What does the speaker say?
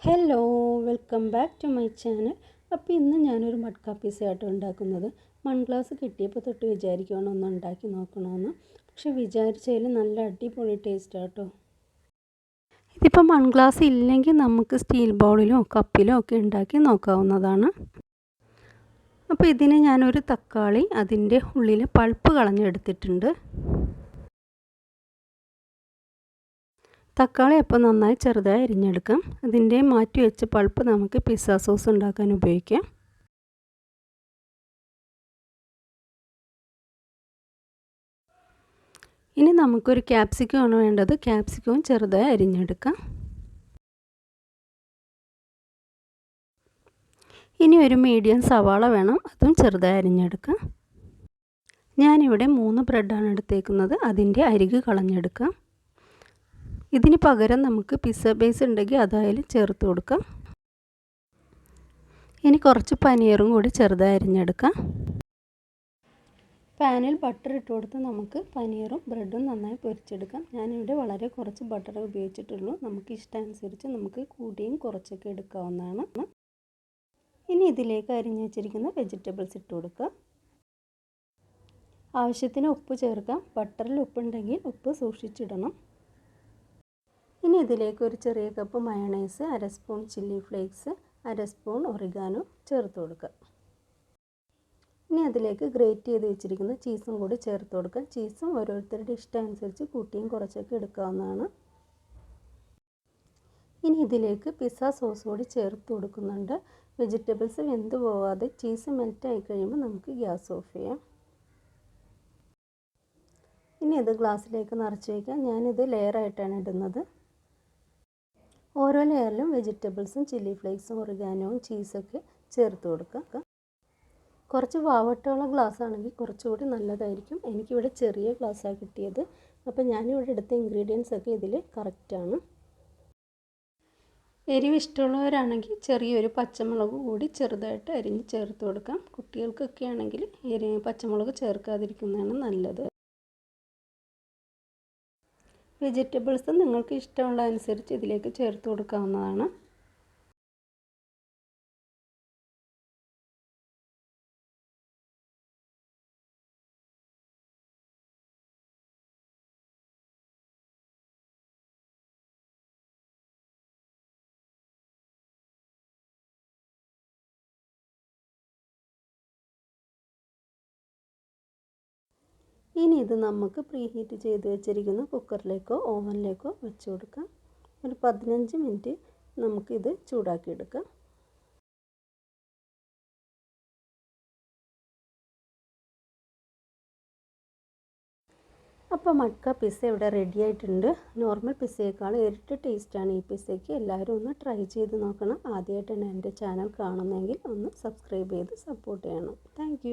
Hello, welcome back to my channel. അപ്പോൾ ഇന്ന് ഞാനൊരു മട്ക പിസ്സ ആയിട്ട് ഉണ്ടാക്കുന്നത്. മൺഗ്ലാസ് കിട്ടിയപ്പോൾ തൊട്ട് വിചാരിക്കുകയാണ് ഒന്ന് ഉണ്ടാക്കി നോക്കണമെന്ന്. പക്ഷെ വിചാരിച്ചതിൽ നല്ല അടിപൊളി ടേസ്റ്റ് ആട്ടോ. ഇതിപ്പോൾ മൺഗ്ലാസ് ഇല്ലെങ്കിൽ നമുക്ക് സ്റ്റീൽ ബൗളിലോ കപ്പിലോ ഒക്കെ ഉണ്ടാക്കി നോക്കാവുന്നതാണ്. അപ്പോൾ ഇതിന് ഞാനൊരു തക്കാളി അതിൻ്റെ ഉള്ളിലെ പൾപ്പ് കളഞ്ഞെടുത്തിട്ടുണ്ട്. തക്കാളി അപ്പോൾ നന്നായി ചെറുതായി അരിഞ്ഞെടുക്കാം. അതിൻ്റെ മാറ്റി വെച്ച പൾപ്പ് നമുക്ക് പിസ്സ സോസ് ഉണ്ടാക്കാൻ ഉപയോഗിക്കാം. ഇനി നമുക്കൊരു ക്യാപ്സിക്കം ആണ് വേണ്ടത്. ക്യാപ്സിക്കവും ചെറുതായി അരിഞ്ഞെടുക്കാം. ഇനി ഒരു മീഡിയം സവാള വേണം, അതും ചെറുതായി അരിഞ്ഞെടുക്കാം. ഞാനിവിടെ 3 ബ്രെഡാണ് എടുത്തേക്കുന്നത്. അതിൻ്റെ അരിക് കളഞ്ഞെടുക്കാം. ഇതിന് പകരം നമുക്ക് പിസ്സ ബേസ് ഉണ്ടെങ്കിൽ അതായാലും ചേർത്ത് കൊടുക്കാം. ഇനി കുറച്ച് പനീറും കൂടി ചെറുതായി അരിഞ്ഞെടുക്കാം. പാനിൽ ബട്ടർ ഇട്ട് കൊടുത്ത് നമുക്ക് പനീറും ബ്രെഡും നന്നായി പൊരിച്ചെടുക്കാം. ഞാനിവിടെ വളരെ കുറച്ച് ബട്ടറേ ഉപയോഗിച്ചിട്ടുള്ളൂ. നമുക്ക് ഇഷ്ടാനുസരിച്ച് നമുക്ക് കൂടിയും കുറച്ചൊക്കെ എടുക്കാവുന്നതാണ്. ഇനി ഇതിലേക്ക് അരിഞ്ഞു വെച്ചിരിക്കുന്ന വെജിറ്റബിൾസ് ഇട്ട് കൊടുക്കുക. ആവശ്യത്തിന് ഉപ്പ് ചേർക്കാം. ബട്ടറിൽ ഉപ്പുണ്ടെങ്കിൽ ഉപ്പ് സൂക്ഷിച്ചിടണം. ഇനി ഇതിലേക്ക് ഒരു ചെറിയ cup mayonnaise, 1/2 spoon chilli flakes, 1/2 spoon oregano ചേർത്ത് കൊടുക്കുക. ഇനി അതിലേക്ക് ഗ്രേറ്റ് ചെയ്ത് വെച്ചിരിക്കുന്ന ചീസും കൂടി ചേർത്ത് കൊടുക്കുക. ചീസും ഓരോരുത്തരുടെ ഇഷ്ടമനുസരിച്ച് കൂട്ടിയും കുറച്ചൊക്കെ എടുക്കാവുന്നതാണ്. ഇനി ഇതിലേക്ക് പിസ്സ സോസ് കൂടി ചേർത്ത് കൊടുക്കുന്നുണ്ട്. വെജിറ്റബിൾസ് വെന്ത് പോവാതെ ചീസ് മെൽറ്റായി കഴിയുമ്പോൾ നമുക്ക് ഗ്യാസ് ഓഫ് ചെയ്യാം. ഇനി ഇത് ഗ്ലാസ്സിലേക്ക് നിറച്ച് വയ്ക്കാം. ഞാനിത് ലെയറായിട്ടാണ് ഇടുന്നത്. ഓരോ ലെയറിലും വെജിറ്റബിൾസും ചില്ലി ഫ്ലേക്സും ഒറിഗാനോവും ചീസൊക്കെ ചേർത്ത് കൊടുക്കുക. കുറച്ച് വാവട്ടമുള്ള ഗ്ലാസ് ആണെങ്കിൽ കുറച്ചുകൂടി നല്ലതായിരിക്കും. എനിക്കിവിടെ ചെറിയ ഗ്ലാസ്സാണ് കിട്ടിയത്. അപ്പോൾ ഞാനിവിടെ എടുത്ത ഇൻഗ്രീഡിയൻസ് ഒക്കെ ഇതിൽ കറക്റ്റാണ്. എരിവ് ഇഷ്ടമുള്ളവരാണെങ്കിൽ ചെറിയൊരു പച്ചമുളക് കൂടി ചെറുതായിട്ട് അരിഞ്ഞ് ചേർത്ത് കൊടുക്കാം. കുട്ടികൾക്കൊക്കെ ആണെങ്കിൽ പച്ചമുളക് ചേർക്കാതിരിക്കുന്നതാണ് നല്ലത്. വെജിറ്റബിൾസ് നിങ്ങൾക്ക് ഇഷ്ടമുള്ള അനുസരിച്ച് ഇതിലേക്ക് ചേർത്ത് കൊടുക്കാവുന്നതാണ്. ഇനി ഇത് നമുക്ക് പ്രീഹീറ്റ് ചെയ്ത് വെച്ചിരിക്കുന്ന കുക്കറിലേക്കോ ഓവനിലേക്കോ വെച്ച് കൊടുക്കാം. ഒരു 15 മിനിറ്റ് നമുക്കിത് ചൂടാക്കിയെടുക്കാം. അപ്പോൾ മട്ക പിസ്സ ഇവിടെ റെഡി ആയിട്ടുണ്ട്. നോർമൽ പിസ്സയേക്കാൾ ഇരട്ടി ടേസ്റ്റാണ് ഈ പിസ്സയ്ക്ക്. എല്ലാവരും ഒന്ന് ട്രൈ ചെയ്ത് നോക്കണം. ആദ്യമായിട്ടാണ് എൻ്റെ ചാനൽ കാണുന്നതെങ്കിൽ ഒന്ന് സബ്സ്ക്രൈബ് ചെയ്ത് സപ്പോർട്ട് ചെയ്യണം. താങ്ക്